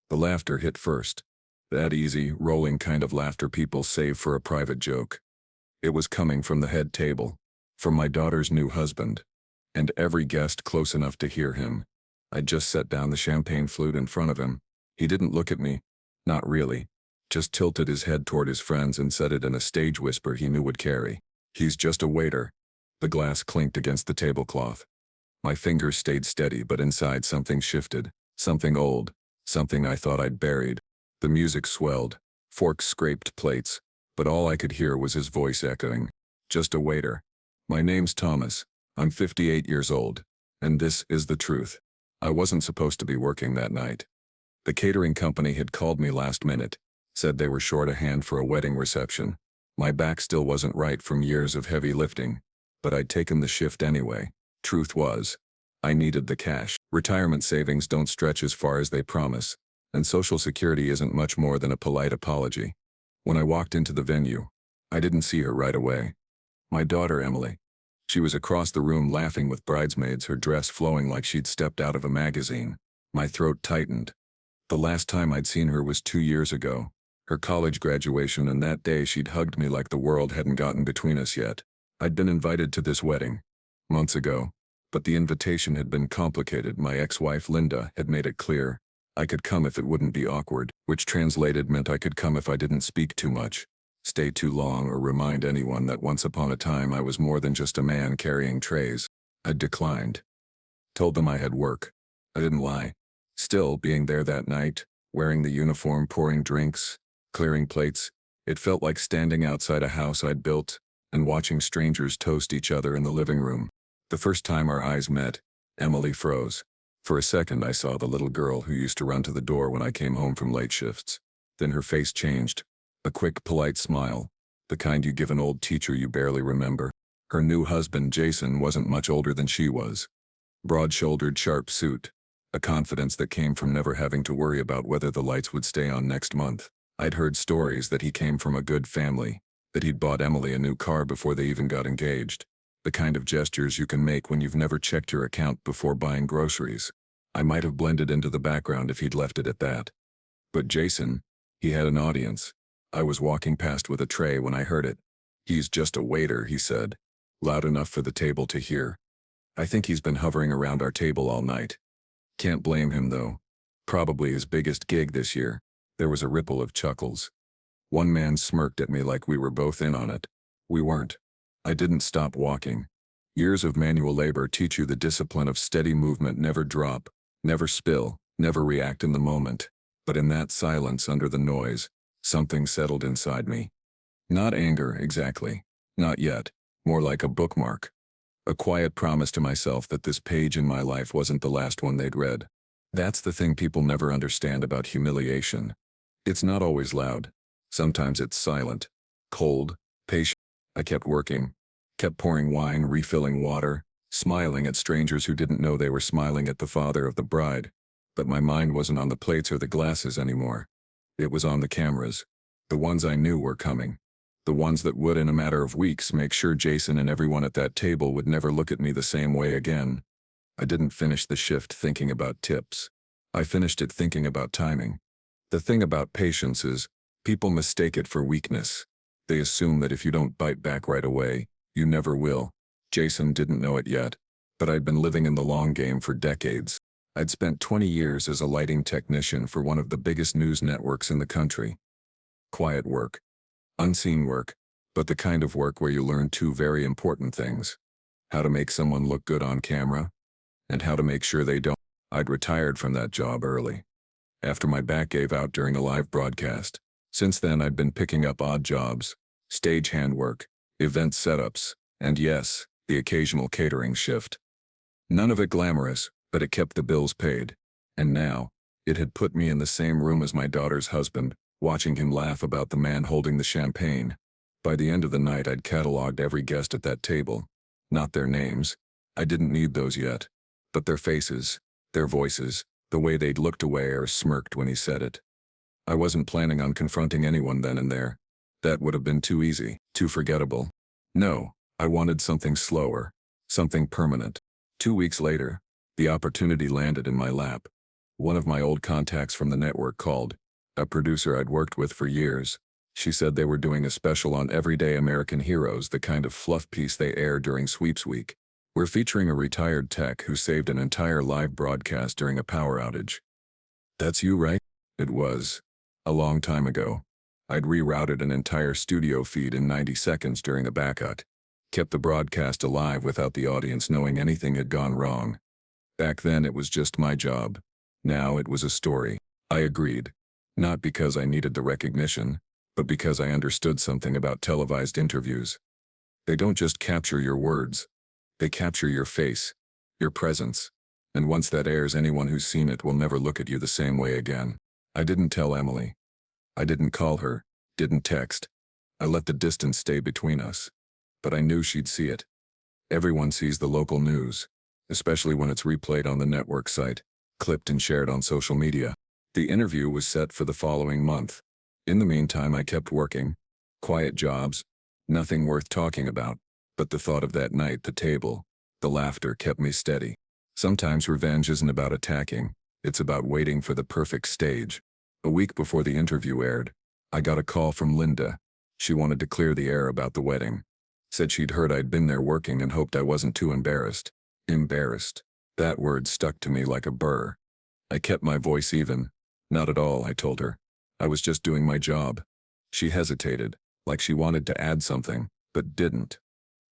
The laughter hit first. That easy, rolling kind of laughter people save for a private joke. It was coming from the head table, from my daughter's new husband, and every guest close enough to hear him. I just set down the champagne flute in front of him. He didn't look at me. Not really. Just tilted his head toward his friends and said it in a stage whisper he knew would carry. "He's just a waiter." The glass clinked against the tablecloth. My fingers stayed steady, but inside something shifted. Something old. Something I thought I'd buried. The music swelled. Forks scraped plates. But all I could hear was his voice echoing. "Just a waiter. My name's Thomas. I'm 58 years old. And this is the truth. I wasn't supposed to be working that night. The catering company had called me last minute. Said they were short a hand for a wedding reception. My back still wasn't right from years of heavy lifting. But I'd taken the shift anyway. Truth was, I needed the cash. Retirement savings don't stretch as far as they promise, and Social Security isn't much more than a polite apology. When I walked into the venue, I didn't see her right away. My daughter, Emily. She was across the room laughing with bridesmaids, her dress flowing like she'd stepped out of a magazine. My throat tightened. The last time I'd seen her was 2 years ago, her college graduation, and that day she'd hugged me like the world hadn't gotten between us yet. I'd been invited to this wedding months ago, but the invitation had been complicated. My ex-wife Linda had made it clear I could come if it wouldn't be awkward, which translated meant I could come if I didn't speak too much, stay too long, or remind anyone that once upon a time I was more than just a man carrying trays. I declined. Told them I had work. I didn't lie. Still, being there that night, wearing the uniform, pouring drinks, clearing plates, it felt like standing outside a house I'd built and watching strangers toast each other in the living room. The first time our eyes met, Emily froze. For a second I saw the little girl who used to run to the door when I came home from late shifts. Then her face changed. A quick, polite smile, the kind you give an old teacher you barely remember. Her new husband, Jason, wasn't much older than she was. Broad-shouldered, sharp suit. A confidence that came from never having to worry about whether the lights would stay on next month. I'd heard stories that he came from a good family, that he'd bought Emily a new car before they even got engaged. The kind of gestures you can make when you've never checked your account before buying groceries. I might have blended into the background if he'd left it at that. But Jason, he had an audience. I was walking past with a tray when I heard it. "He's just a waiter," he said, loud enough for the table to hear. "I think he's been hovering around our table all night." Can't blame him, though. Probably his biggest gig this year. There was a ripple of chuckles. One man smirked at me like we were both in on it. We weren't. I didn't stop walking. Years of manual labor teach you the discipline of steady movement. Never drop, never spill, never react in the moment. But in that silence under the noise, something settled inside me. Not anger, exactly. Not yet. More like a bookmark. A quiet promise to myself that this page in my life wasn't the last one they'd read. That's the thing people never understand about humiliation. It's not always loud. Sometimes it's silent, cold, patient. I kept working, kept pouring wine, refilling water, smiling at strangers who didn't know they were smiling at the father of the bride. But my mind wasn't on the plates or the glasses anymore. It was on the cameras. The ones I knew were coming. The ones that would, in a matter of weeks, make sure Jason and everyone at that table would never look at me the same way again. I didn't finish the shift thinking about tips. I finished it thinking about timing. The thing about patience is, people mistake it for weakness. They assume that if you don't bite back right away, you never will. Jason didn't know it yet, but I'd been living in the long game for decades. I'd spent 20 years as a lighting technician for one of the biggest news networks in the country. Quiet work. Unseen work, but the kind of work where you learn two very important things. How to make someone look good on camera, and how to make sure they don't. I'd retired from that job early, after my back gave out during a live broadcast. Since then I'd been picking up odd jobs, stagehand work, event setups, and yes, the occasional catering shift. None of it glamorous, but it kept the bills paid. And now, it had put me in the same room as my daughter's husband, watching him laugh about the man holding the champagne. By the end of the night I'd cataloged every guest at that table. Not their names. I didn't need those yet. But their faces, their voices, the way they'd looked away or smirked when he said it. I wasn't planning on confronting anyone then and there. That would have been too easy, too forgettable. No, I wanted something slower, something permanent. 2 weeks later, the opportunity landed in my lap. One of my old contacts from the network called, a producer I'd worked with for years. She said they were doing a special on everyday American heroes, the kind of fluff piece they air during sweeps week. We're featuring a retired tech who saved an entire live broadcast during a power outage. That's you, right? It was. A long time ago. I'd rerouted an entire studio feed in 90 seconds during a backup. Kept the broadcast alive without the audience knowing anything had gone wrong. Back then it was just my job. Now it was a story. I agreed. Not because I needed the recognition, but because I understood something about televised interviews. They don't just capture your words. They capture your face, your presence. And once that airs, anyone who's seen it will never look at you the same way again. I didn't tell Emily. I didn't call her, didn't text. I let the distance stay between us. But I knew she'd see it. Everyone sees the local news, especially when it's replayed on the network site, clipped and shared on social media. The interview was set for the following month. In the meantime, I kept working. Quiet jobs, nothing worth talking about. But the thought of that night, the table, the laughter kept me steady. Sometimes revenge isn't about attacking, it's about waiting for the perfect stage. A week before the interview aired, I got a call from Linda. She wanted to clear the air about the wedding. Said she'd heard I'd been there working and hoped I wasn't too embarrassed. Embarrassed. That word stuck to me like a burr. I kept my voice even. Not at all, I told her. I was just doing my job. She hesitated, like she wanted to add something, but didn't.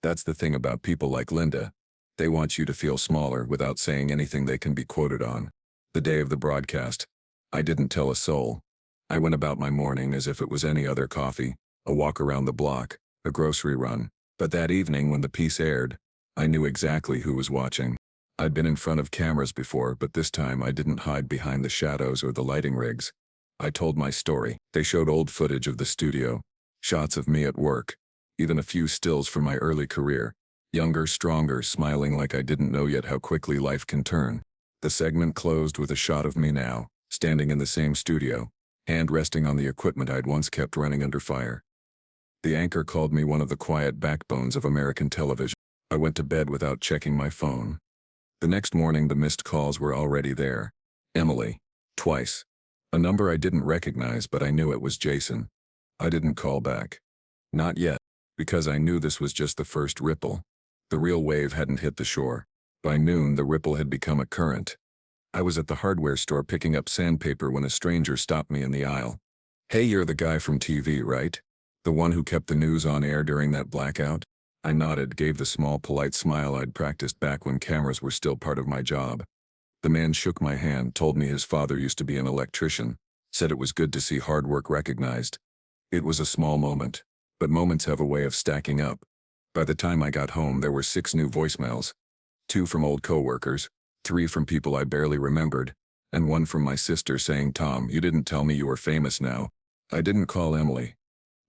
That's the thing about people like Linda. They want you to feel smaller without saying anything they can be quoted on. The day of the broadcast, I didn't tell a soul. I went about my morning as if it was any other coffee, a walk around the block, a grocery run. But that evening when the piece aired, I knew exactly who was watching. I'd been in front of cameras before, but this time I didn't hide behind the shadows or the lighting rigs. I told my story. They showed old footage of the studio, shots of me at work, even a few stills from my early career. Younger, stronger, smiling like I didn't know yet how quickly life can turn. The segment closed with a shot of me now, standing in the same studio, hand resting on the equipment I'd once kept running under fire. The anchor called me one of the quiet backbones of American television. I went to bed without checking my phone. The next morning the missed calls were already there. Emily. Twice. A number I didn't recognize, but I knew it was Jason. I didn't call back. Not yet, because I knew this was just the first ripple. The real wave hadn't hit the shore. By noon the ripple had become a current. I was at the hardware store picking up sandpaper when a stranger stopped me in the aisle. "Hey, you're the guy from TV, right? The one who kept the news on air during that blackout?" I nodded, gave the small polite smile I'd practiced back when cameras were still part of my job. The man shook my hand, told me his father used to be an electrician, said it was good to see hard work recognized. It was a small moment, but moments have a way of stacking up. By the time I got home there were 6 new voicemails. 2 from old coworkers, 3 from people I barely remembered, and 1 from my sister saying, "Tom, you didn't tell me you were famous now." I didn't call Emily.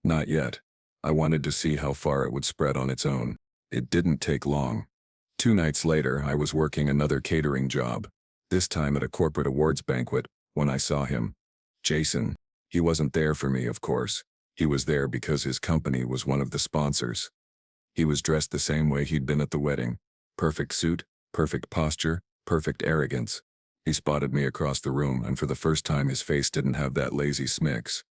Not yet. I wanted to see how far it would spread on its own. It didn't take long. 2 nights later, I was working another catering job, this time at a corporate awards banquet, when I saw him. Jason. He wasn't there for me, of course. He was there because his company was one of the sponsors. He was dressed the same way he'd been at the wedding. Perfect suit, perfect posture, perfect arrogance. He spotted me across the room, and for the first time his face didn't have that lazy smix.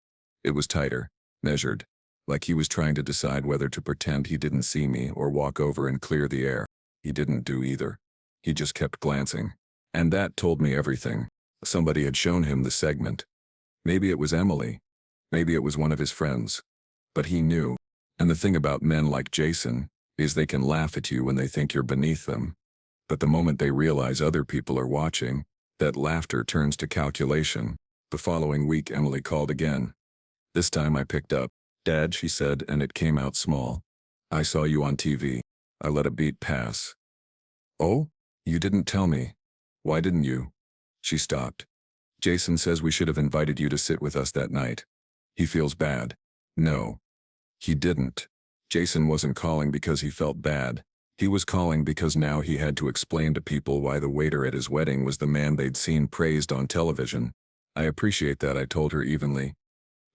It was tighter, measured, like he was trying to decide whether to pretend he didn't see me or walk over and clear the air. He didn't do either. He just kept glancing. And that told me everything. Somebody had shown him the segment. Maybe it was Emily. Maybe it was one of his friends. But he knew. And the thing about men like Jason is they can laugh at you when they think you're beneath them. But the moment they realize other people are watching, that laughter turns to calculation. The following week Emily called again. This time I picked up. "Dad," she said, and it came out small. "I saw you on TV. I let a beat pass." "Oh? You didn't tell me. Why didn't you?" She stopped. "Jason says we should have invited you to sit with us that night. He feels bad." No. He didn't. Jason wasn't calling because he felt bad. He was calling because now he had to explain to people why the waiter at his wedding was the man they'd seen praised on television. "I appreciate that," I told her evenly.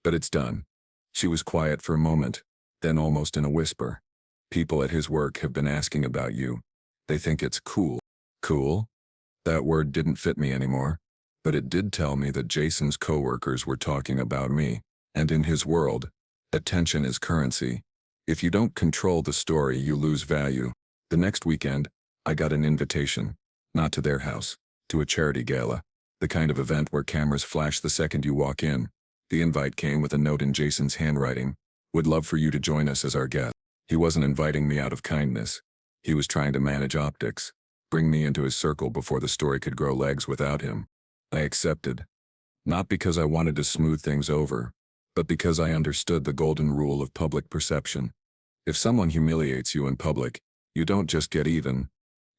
"But it's done." She was quiet for a moment, then almost in a whisper. "People at his work have been asking about you. They think it's cool." Cool? That word didn't fit me anymore. But it did tell me that Jason's coworkers were talking about me, and in his world, attention is currency. If you don't control the story, you lose value. The next weekend, I got an invitation, not to their house, to a charity gala, the kind of event where cameras flash the second you walk in. The invite came with a note in Jason's handwriting. Would love for you to join us as our guest. He wasn't inviting me out of kindness. He was trying to manage optics, bring me into his circle before the story could grow legs without him. I accepted. Not because I wanted to smooth things over, but because I understood the golden rule of public perception. If someone humiliates you in public, you don't just get even.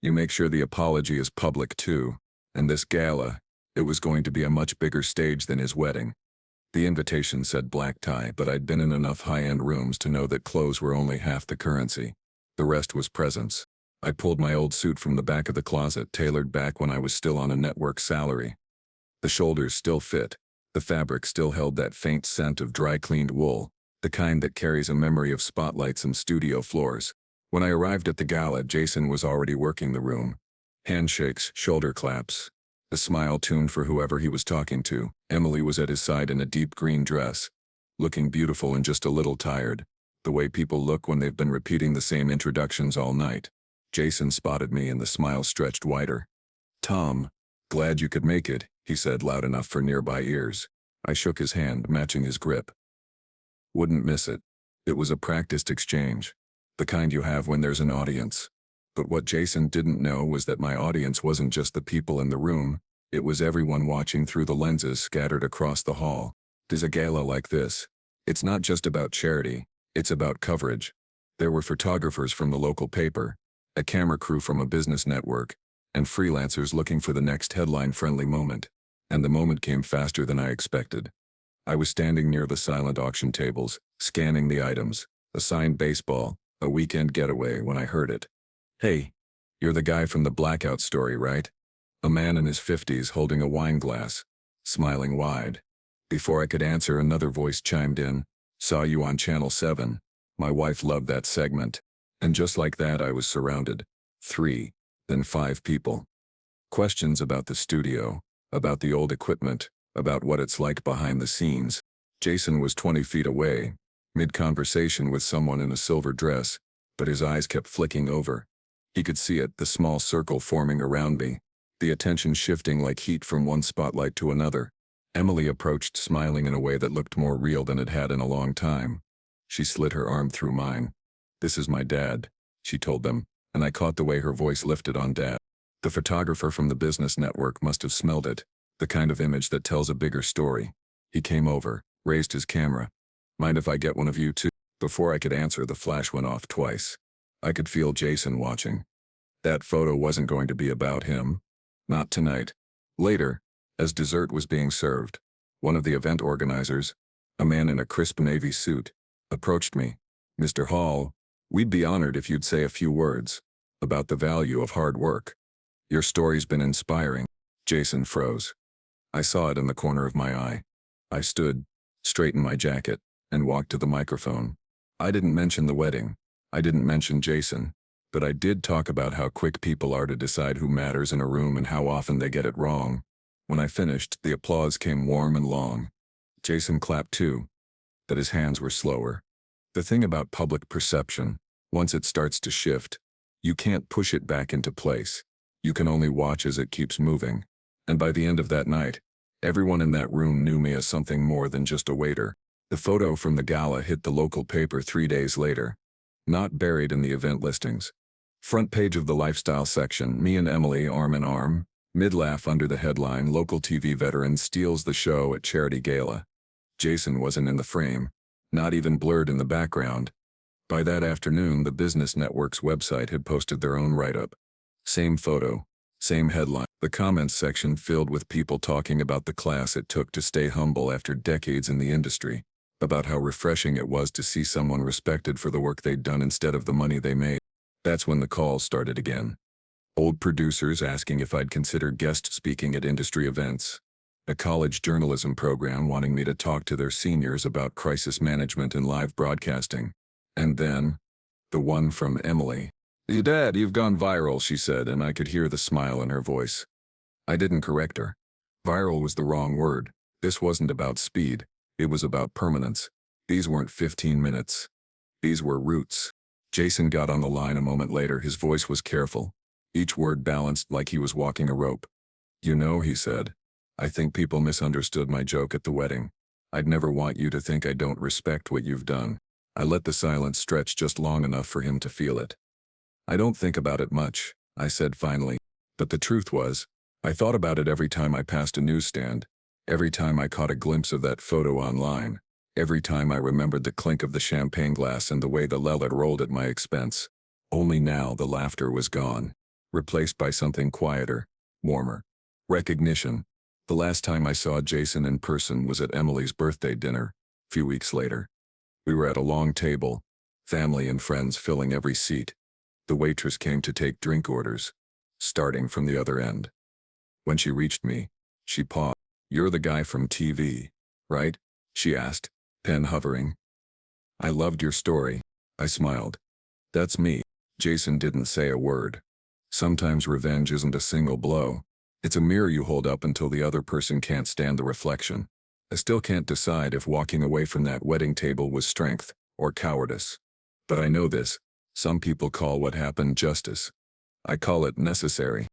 You make sure the apology is public too. And this gala, it was going to be a much bigger stage than his wedding. The invitation said black tie, but I'd been in enough high-end rooms to know that clothes were only half the currency. The rest was presents. I pulled my old suit from the back of the closet, tailored back when I was still on a network salary. The shoulders still fit. The fabric still held that faint scent of dry-cleaned wool, the kind that carries a memory of spotlights and studio floors. When I arrived at the gala, Jason was already working the room. Handshakes, shoulder claps, a smile tuned for whoever he was talking to. Emily was at his side in a deep green dress, looking beautiful and just a little tired, the way people look when they've been repeating the same introductions all night. Jason spotted me and the smile stretched wider. "Tom, glad you could make it," he said loud enough for nearby ears. I shook his hand, matching his grip. Wouldn't miss it. It was a practiced exchange, the kind you have when there's an audience. But what Jason didn't know was that my audience wasn't just the people in the room, it was everyone watching through the lenses scattered across the hall. There's a gala like this. It's not just about charity, it's about coverage. There were photographers from the local paper, a camera crew from a business network, and freelancers looking for the next headline-friendly moment. And the moment came faster than I expected. I was standing near the silent auction tables, scanning the items, a signed baseball, a weekend getaway, when I heard it. "Hey, you're the guy from the blackout story, right?" A man in his 50s holding a wine glass, smiling wide. Before I could answer, another voice chimed in. "Saw you on Channel 7. My wife loved that segment." And just like that, I was surrounded. 3, then 5 people. Questions about the studio, about the old equipment, about what it's like behind the scenes. Jason was 20 feet away, mid-conversation with someone in a silver dress, but his eyes kept flicking over. He could see it, the small circle forming around me, the attention shifting like heat from one spotlight to another. Emily approached, smiling in a way that looked more real than it had in a long time. She slid her arm through mine. "This is my dad," she told them, and I caught the way her voice lifted on dad. The photographer from the business network must have smelled it, the kind of image that tells a bigger story. He came over, raised his camera. "Mind if I get one of you too?" Before I could answer, the flash went off twice. I could feel Jason watching. That photo wasn't going to be about him. Not tonight. Later, as dessert was being served, one of the event organizers, a man in a crisp navy suit, approached me. "Mr. Hall, we'd be honored if you'd say a few words about the value of hard work. Your story's been inspiring." Jason froze. I saw it in the corner of my eye. I stood, straightened my jacket, and walked to the microphone. I didn't mention the wedding. I didn't mention Jason. But I did talk about how quick people are to decide who matters in a room and how often they get it wrong. When I finished, the applause came warm and long. Jason clapped too, but his hands were slower. The thing about public perception, once it starts to shift, you can't push it back into place. You can only watch as it keeps moving. And by the end of that night, everyone in that room knew me as something more than just a waiter. The photo from the gala hit the local paper 3 days later, not buried in the event listings. Front page of the lifestyle section, me and Emily arm in arm, mid-laugh under the headline, "Local TV veteran steals the show at charity gala." Jason wasn't in the frame, not even blurred in the background. By that afternoon, the business network's website had posted their own write-up. Same photo, same headline. The comments section filled with people talking about the class it took to stay humble after decades in the industry, about how refreshing it was to see someone respected for the work they'd done instead of the money they made. That's when the calls started again. Old producers asking if I'd consider guest speaking at industry events. A college journalism program wanting me to talk to their seniors about crisis management and live broadcasting. And then, the one from Emily. "Dad, you've gone viral," she said, and I could hear the smile in her voice. I didn't correct her. Viral was the wrong word. This wasn't about speed. It was about permanence. These weren't 15 minutes. These were roots. Jason got on the line a moment later. His voice was careful. Each word balanced like he was walking a rope. You know, he said, I think people misunderstood my joke at the wedding. I'd never want you to think I don't respect what you've done. I let the silence stretch just long enough for him to feel it. I don't think about it much, I said finally. But the truth was, I thought about it every time I passed a newsstand, every time I caught a glimpse of that photo online, every time I remembered the clink of the champagne glass and the way the Lelet rolled at my expense. Only now the laughter was gone, replaced by something quieter, warmer. Recognition. The last time I saw Jason in person was at Emily's birthday dinner, a few weeks later. We were at a long table, family and friends filling every seat. The waitress came to take drink orders, starting from the other end. When she reached me, she paused. You're the guy from TV, right? She asked, pen hovering. I loved your story. I smiled. That's me. Jason didn't say a word. Sometimes revenge isn't a single blow. It's a mirror you hold up until the other person can't stand the reflection. I still can't decide if walking away from that wedding table was strength or cowardice. But I know this. Some people call what happened justice. I call it necessary.